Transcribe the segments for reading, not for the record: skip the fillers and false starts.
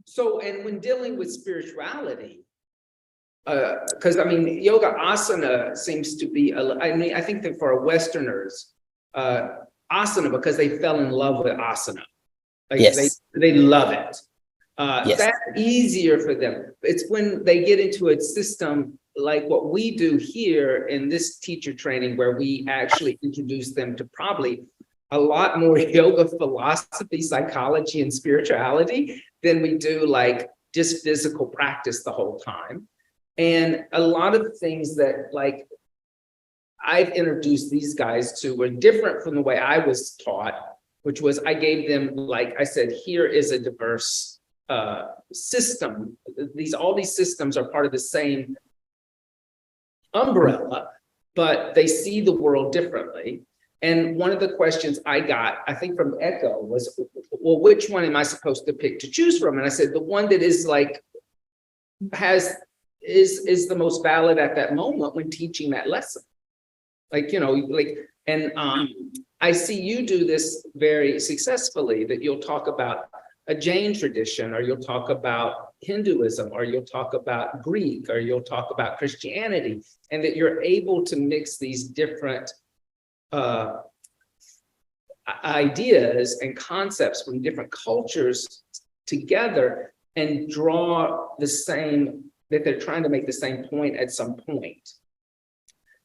So, and when dealing with spirituality, because I mean, yoga asana seems to be, I think that for Westerners, asana, because they fell in love with asana. Like Yes. they love it. Yes. That's easier for them. It's when they get into a system like what we do here in this teacher training, where we actually introduce them to probably a lot more yoga philosophy, psychology, and spirituality than we do like just physical practice the whole time. And a lot of things that like I've introduced these guys to were different from the way I was taught, which was I gave them, like I said, here is a diverse system. All these systems are part of the same umbrella, but they see the world differently. And one of the questions I got, I think from Echo, was, well, which one am I supposed to pick to choose from? And I said, the one that is like, is the most valid at that moment when teaching that lesson. Like, you know, like, and I see you do this very successfully, that you'll talk about a Jain tradition, or you'll talk about Hinduism, or you'll talk about Greek, or you'll talk about Christianity, and that you're able to mix these different ideas and concepts from different cultures together and draw the same, that they're trying to make the same point at some point.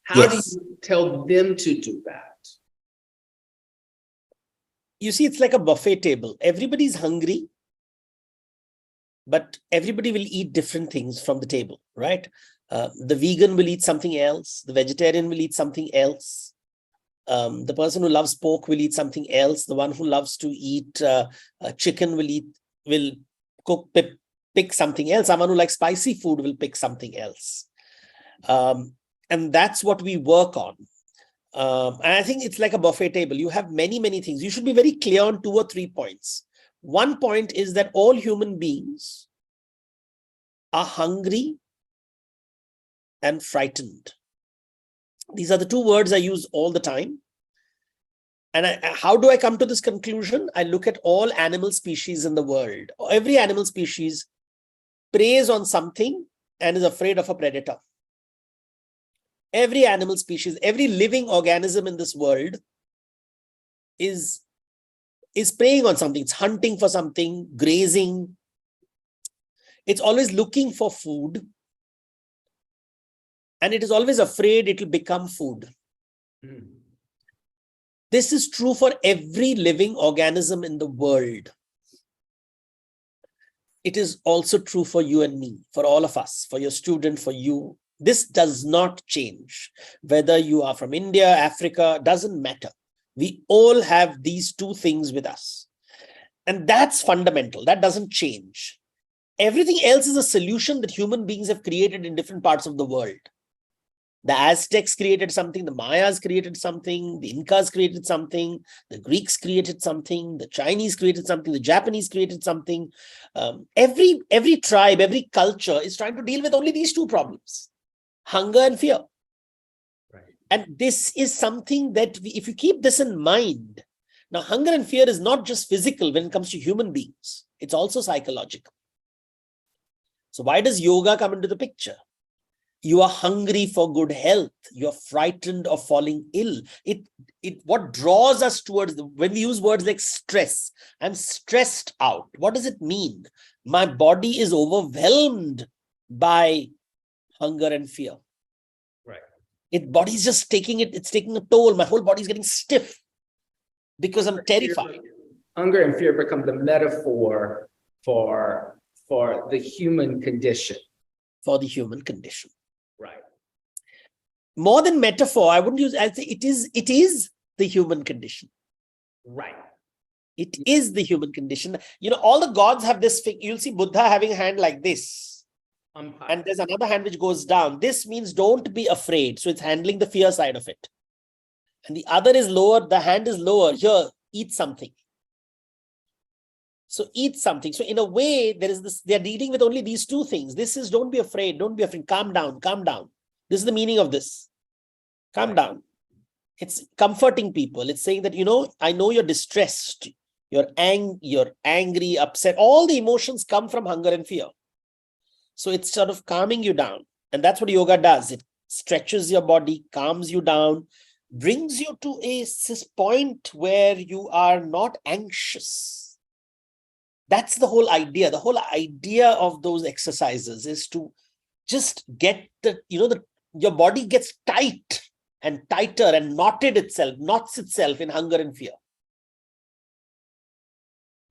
How do you tell them to do that? You see, it's like a buffet table. Everybody's hungry, but everybody will eat different things from the table, right? The vegan will eat something else. The vegetarian will eat something else. The person who loves pork will eat something else. The one who loves to eat chicken will pick something else. Someone who likes spicy food will pick something else. And that's what we work on. And I think it's like a buffet table. You have many, many things. You should be very clear on 2 or 3 points. One point is that all human beings are hungry and frightened. These are the 2 words I use all the time. And how do I come to this conclusion? I look at all animal species in the world. Every animal species preys on something and is afraid of a predator. Every animal species, every living organism in this world is preying on something. It's hunting for something, grazing. It's always looking for food. And it is always afraid it will become food. This is true for every living organism in the world. It is also true for you and me, for all of us, for your student, for you. This does not change. Whether you are from India, Africa, doesn't matter. We all have these 2 things with us. And that's fundamental. That doesn't change. Everything else is a solution that human beings have created in different parts of the world. The Aztecs created something, the Mayas created something, the Incas created something, the Greeks created something, the Chinese created something, the Japanese created something. Every tribe, every culture is trying to deal with only these 2 problems. Hunger and fear. Right. And this is something that if you keep this in mind, now hunger and fear is not just physical when it comes to human beings, it's also psychological. So why does yoga come into the picture? You are hungry for good health. You're frightened of falling ill. What draws us towards, when we use words like stress, I'm stressed out. What does it mean? My body is overwhelmed by hunger and fear. Right. Body's just it's taking a toll. My whole body's getting stiff because I'm terrified. Hunger and fear become the metaphor for the human condition. For the human condition. Right. More than metaphor, I wouldn't use, I'd say it is the human condition. Right. It is the human condition. You know, all the gods have this thing. You'll see Buddha having a hand like this. And there's another hand which goes down. This means don't be afraid. So it's handling the fear side of it. And the other is lower. The hand is lower. Here, eat something. So eat something. So in a way, there is this, they're dealing with only these 2 things. This is don't be afraid. Don't be afraid. Calm down. Calm down. This is the meaning of this. Calm down. It's comforting people. It's saying that, you know, I know you're distressed. You're angry, upset. All the emotions come from hunger and fear. So it's sort of calming you down. And that's what yoga does. It stretches your body, calms you down, brings you to this point where you are not anxious. That's the whole idea. The whole idea of those exercises is to just get your body gets tight and tighter and knots itself in hunger and fear.